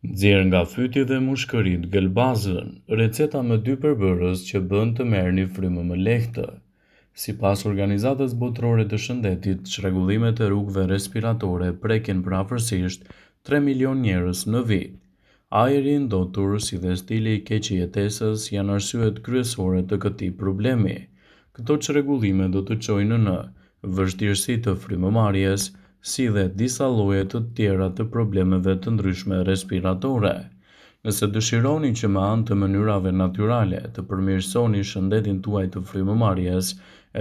Nxjerr nga fyti dhe mushkëritë gelbazën, receta me 2 përbërës që bën të merrni frymë më lehtë. Sipas Organizatës Botërore të Shëndetit, çrregullimet e rrugëve respiratore prekin përafërsisht 3 milion njerëz në vit. Ajri i ndotur si dhe stili i keq i jetesës janë arsyet kryesore të këtij problemi. Këto çrregullime do të çojnë në vështirësi të frymëmarrjes, si dhe disa lloje të tjera të problemeve të ndryshme respiratore. Nëse dëshironi që me anë të mënyrave natyrale të përmirësoni shëndetin tuaj të frymëmarrjes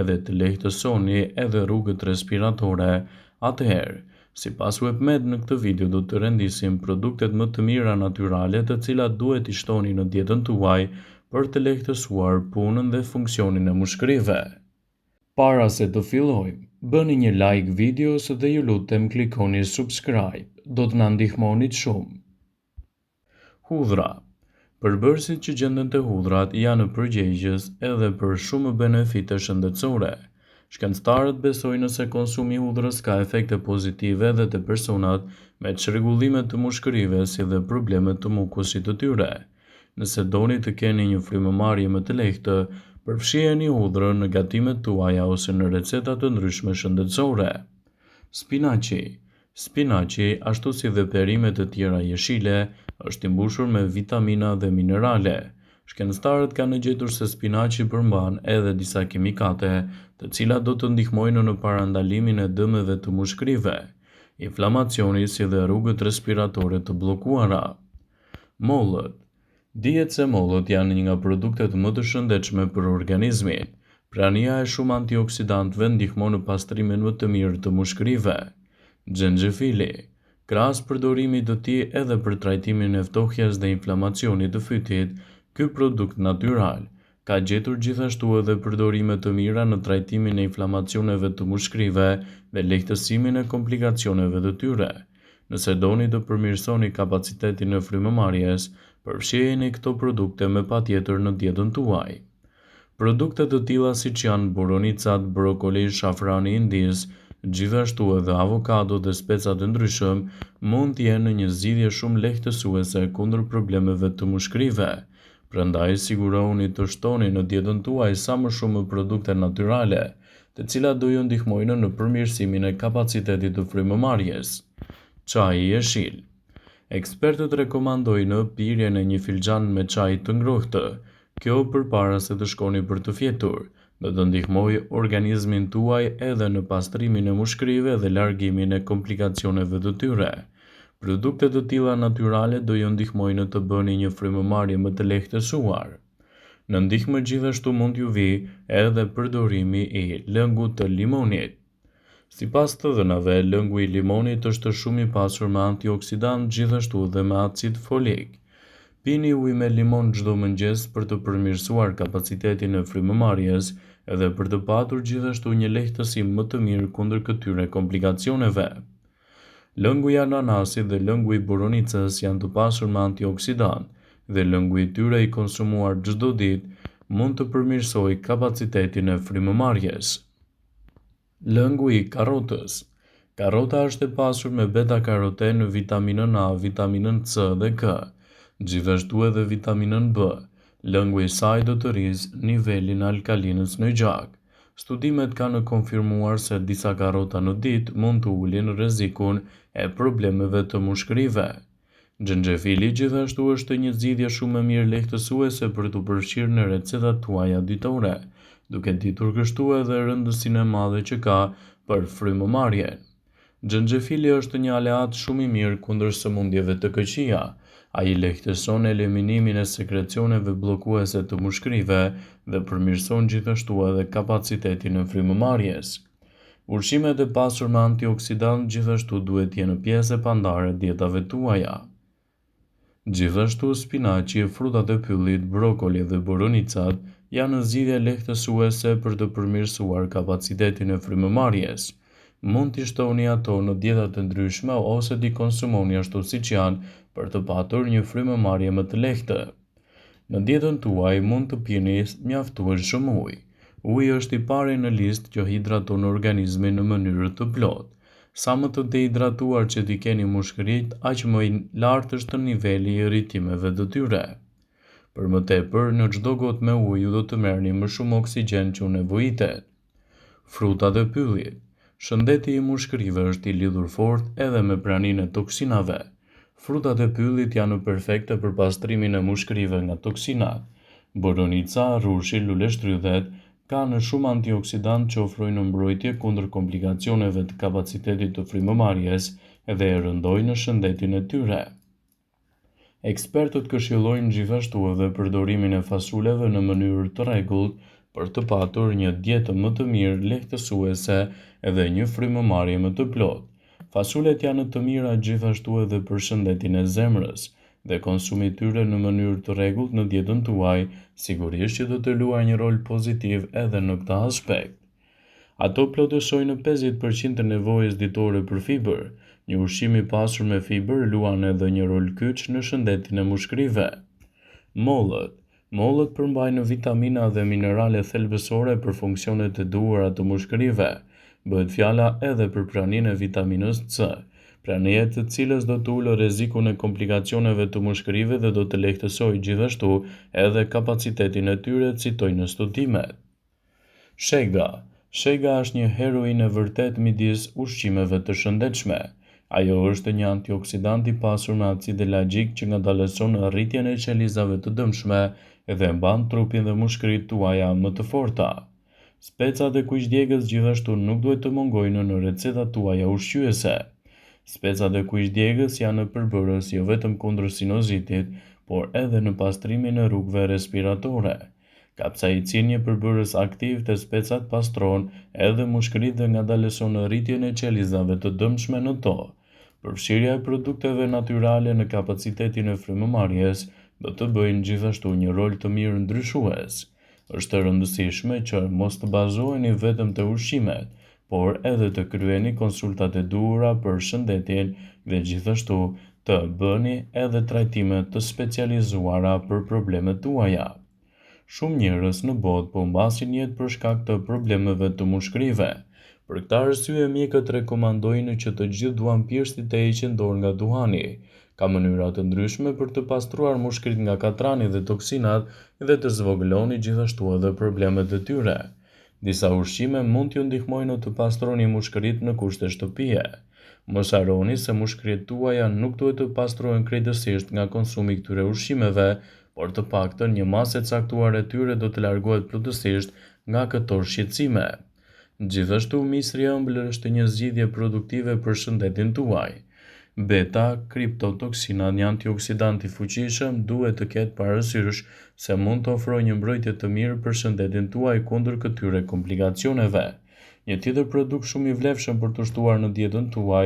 edhe të lehtësoni edhe rrugët respiratore, atëherë, sipas WebMed në këtë video do të rendisim produktet më të mira natyrale të cilat duhet i shtoni në dietën tuaj për të lehtësuar punën dhe funksionin e mushkërive. Para se të fillojmë, bëni një like videos dhe ju lutem klikoni subscribe, do të na ndihmonit shumë. Hudhra. Përbërësit që gjenden te hudhrat janë përgjegjës edhe për shumë benefite shëndetësore. Shkencëtarët besojnë se konsumi i hudhrës ka efekte pozitive edhe te personat me çrregullime të mushkërive si dhe probleme të mukusit të tyre. Nëse doni të keni një frymëmarrje më të lehtë, përfshiheni hudhrën në gatimet tuaja ose në receta të ndryshme shëndetësore. Spinaçi. Spinaçi, ashtu si dhe perimet e tjera jeshile, është i mbushur me vitamina dhe minerale. Shkencëtarët kanë gjetur se spinaçi përmban edhe disa kimikate, të cilat do të ndihmojnë në parandalimin e dëmeve të mushkërive, inflamacioni si dhe rrugët respiratore të bllokuara. Mollët. Dihet se mollët janë një nga produktet më të shëndetshme për organizmin. Prania e shumë antioksidantëve ndihmon në pastrimin më të mirë të mushkërive. Xhenxhefili. Krahas përdorimit të tij edhe për trajtimin e ftohjes dhe inflamacionit të fytit, ky produkt natyral ka gjetur gjithashtu edhe përdorime të mira në trajtimin e inflamacioneve të mushkërive dhe lehtësimin e komplikacioneve të tyre. Nëse doni të përmirësoni kapacitetin e frymëmarrjes, përfshiheni këto produkte me patjetër në dietën tuaj. Produkte të tilla siç janë boronicat, brokoli, shafrani indis, gjithashtu edhe avokado dhe speca të ndryshëm mund të jenë një zgjidhje shumë lehtësuese kundër problemeve të mushkërive. Prandaj sigurohuni të shtoni në dietën tuaj sa më shumë produkte natyrale, të cilat do ju ndihmojnë në përmirësimin e kapacitetit të frymëmarrjes. Çaji i jeshil. Ekspertët rekomandojnë pirjen e një filxhan me çaj të ngrohtë. Kjo përpara se të shkoni për të fjetur, do të ndihmojë organizmin tuaj edhe në pastrimin e mushkërive dhe largimin e komplikacioneve të tyre. Produkte të tilla natyrale do ju ndihmojnë të bëni një frymëmarrje më të lehtësuar. Në ndihmë gjithashtu mund t'ju vijë edhe përdorimi i lëngut të limonit. Sipas të dhënave, lëngu i limonit është shumë i pasur me antioksidant gjithashtu dhe me acid folik. Pini ujë me limon çdo mëngjes për të përmirësuar kapacitetin e frymëmarrjes edhe për të patur gjithashtu një lehtësim më të mirë kundër këtyre komplikacioneve. Lëngu i ananasit dhe lëngu i boronicës janë të pasur me antioksidant dhe lëngu i tyre i konsumuar çdo ditë mund të përmirësojë kapacitetin e frymëmarrjes. Lëngu i karrotës. Karrota është e pasur me beta-karoten, vitaminën A, vitaminën C dhe K, gjithashtu edhe vitaminën B. Lëngu i saj do të rrisë nivelin e alkalinës në gjak. Studimet kanë konfirmuar se disa karrota në ditë mund të ulin rrezikun e problemeve të mushkërive. Xhenxhefili gjithashtu është një zgjidhje shumë e mirë lehtësuese për të përfshirë në recetat tuaja ditore, duke ditur kështu edhe rëndësinë e madhe që ka për frymëmarrjen. Xhenxhefili është një aleat shumë i mirë kundër sëmundjeve të këqija. Ai lehtëson eliminimin e sekrecioneve bllokuese të mushkërive dhe përmirëson gjithashtu edhe kapacitetin e frymëmarrjes. Ushqimet e pasur me antioksidant gjithashtu duhet të jenë pjesë e pandare dietave tuaja. Gjithashtu spinaçi, frutat e pyllit, brokoli dhe boronicat janë zgjidhje lehtësuese për të përmirësuar kapacitetin e frymëmarrjes. Mund t'i shtoni ato në dieta të ndryshme ose t'i konsumoni ashtu siç janë për të patur një frymëmarrje më të lehtë. Në dietën tuaj mund të pini mjaftueshëm ujë. Uji është i pari në listë që hidraton organizmin në mënyrë të plotë. Sa më të dehidratuar që t'i keni mushkërit, aq më i lartë është niveli i rritimeve të tyre. Për më tepër, në çdo gotë me ujë do të merrni më shumë oksigjen që u nevojitet. Fruta dhe pyllit. Shëndeti i mushkërive është i lidhur fort edhe me praninë e toksinave. Frutat e pyllit janë perfekte për pastrimin e mushkërive nga toksinat. Boronica, rrushi, luleshtrydhet kanë shumë antioksidant që ofrojnë mbrojtje kundër komplikacioneve të kapacitetit të frymëmarrjes dhe e rëndojnë shëndetin e tyre. Ekspertët këshillojnë gjithashtu edhe përdorimin e fasuleve në mënyrë të rregullt për të patur një dietë më të mirë lehtësuese dhe një frymëmarrje më të plotë. Fasulet janë të mira gjithashtu edhe për shëndetin e zemrës dhe konsumi i tyre në mënyrë të rregullt në dietën tuaj sigurisht që do të luajë një rol pozitiv edhe në këtë aspekt. Ato plotësojnë 50% të nevojës ditore për fiber. Një ushqim i pasur me fiber luan edhe një rol kyç në shëndetin e mushkërive. Mollët. Mollët përmbajnë vitamina dhe minerale thelbësore për funksionet e duhura të mushkërive. Bëhet fjala edhe për praninë e vitaminës C, pranija e të cilës do të ulë rrezikun e komplikacioneve të mushkërive dhe do të lehtësojë gjithashtu edhe kapacitetin e tyre, citojnë studimet. Shega. Shega është një heroinë e vërtet midis ushqimeve të shëndetshme. Ajo është një antioksidant i pasur me acid elagjik që ngadalëson rritjen e qelizave të dëmshme dhe mban trupin dhe mushkëritë tuaja më të forta. Specat e kuqdjegës gjithashtu nuk duhet të mungojnë në recetat tuaja ushqyese. Specat e kuqdjegës janë përbërës jo vetëm kundër sinuzitit, por edhe në pastrimin e rrugëve respiratore. Kapsaicin, një përbërës aktiv të specat, pastron edhe mushkëritë dhe ngadalëson rritjen e qelizave të dëmshme në to. Përfshirja e produkteve natyrale në kapacitetin e frymëmarrjes do të bëjnë gjithashtu një rol të mirë ndryshues. Është e rëndësishme që mos të bazoheni vetëm te ushqimet, por edhe të kryeni konsultat e duhura për shëndetin dhe gjithashtu të bëni edhe trajtime të specializuara për problemet tuaja. Shumë njerëz në botë po mbasin jetë për shkak të problemeve të mushkërive. Për këtë arsye mjekët rekomandojnë që të gjithë duhanpirësit të heqin dorë nga duhani. Ka mënyra të ndryshme për të pastruar mushkëritë nga katrani dhe toksinat dhe të zvogëloni gjithashtu edhe problemet e tyre. Disa ushqime mund t'ju ndihmojnë të pastroni mushkëritë në kushte shtëpie. Mos harroni se mushkëritë tuaja nuk duhet të pastrohen krejtësisht nga konsumi i këtyre ushqimeve, por të paktën një masë e caktuar e tyre do të largohet plotësisht nga këto shqetësime. Gjithashtu, misri i ëmbël është një zgjidhje produktive për shëndetin tuaj. Beta-kriptotoksinat, një antioksidant i fuqishëm, duhet të ketë parasysh se mund të ofrojë një mbrojtje të mirë për shëndetin tuaj kundër këtyre komplikacioneve. Një tjetër produkt shumë i vlefshëm për të shtuar në dietën tuaj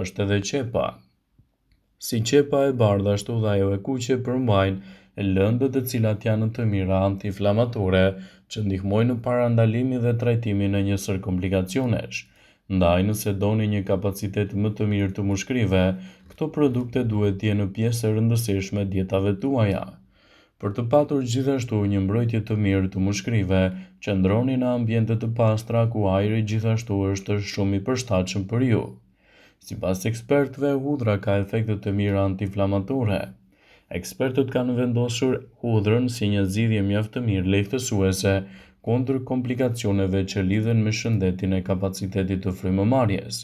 është edhe qepa. Si qepa e bardhë ashtu dhe ajo e kuqe përmbajnë lëndët të cilat janë të mira antiinflamatore që ndihmojnë në parandalimin dhe trajtimin e njësër komplikacionesh. Ndaj nëse doni një kapacitet më të mirë të mushkërive, këto produkte duhet të jenë pjesë e rëndësishme dietave tuaja. Për të patur gjithashtu një mbrojtje të mirë të mushkërive, qëndroni në ambiente të pastra ku ajri gjithashtu është shumë i përshtatshëm për ju. Sipas ekspertëve, hudhra ka efekte të mira antiinflamatore. Ekspertët kanë vendosur hudhrën si një zgjidhje mjaft të mirë lehtësuese kundër komplikacioneve që lidhen me shëndetin e kapacitetit të frymëmarrjes.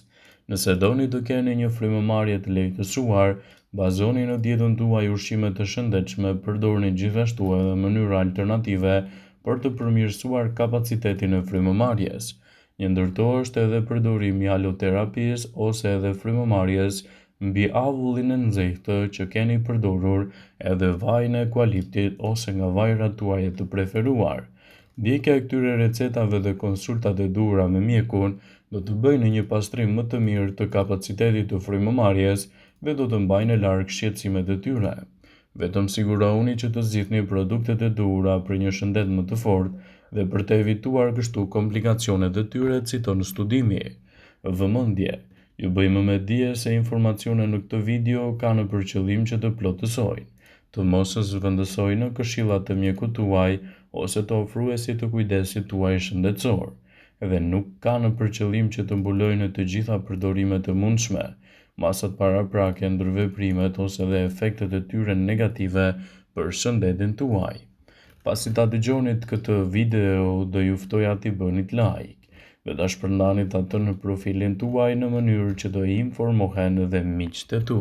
Nëse doni të keni një frymëmarrje të lehtësuar, bazoni në dietën tuaj ushqime të shëndetshme, përdorni gjithashtu edhe mënyra alternative për të përmirësuar kapacitetin e frymëmarrjes. Një ndër to është edhe përdorimi i haloterapisë ose edhe frymëmarrjes mbi avullin e nxehtë që keni përdorur, edhe vajin e eukaliptit ose nga vajrat tuaja të preferuar. Ndjekja e këtyre recetave dhe konsultat e duhura me mjekun do të bëjnë një pastrim më të mirë të kapacitetit të frymëmarrjes dhe do të mbajnë larg shqetësimet e tyre. Vetëm sigurohuni që të zgjidhni produktet e duhura për një shëndet më të fortë dhe për të evituar kështu komplikacionet e tyre, citon studimi. Vëmendje. Ju bëjmë me dije se informacionet në këtë video kanë për qëllim që të plotësojnë, të mos zhvendësojnë këshillat e mjekut tuaj ose të ofruesit të kujdesit tuaj shëndetësor. dhe nuk kanë për qëllim që të mbulojnë të gjitha përdorimet e mundshme, masat paraprake, ndërveprimet ose dhe efektet e tyre negative për shëndetin tuaj. Pasi ta dëgjonit këtë video, do ju ftoja t'i bënit like dhe ta shpërndanit atë në profilin tuaj në mënyrë që do informohen dhe miqtë e tu.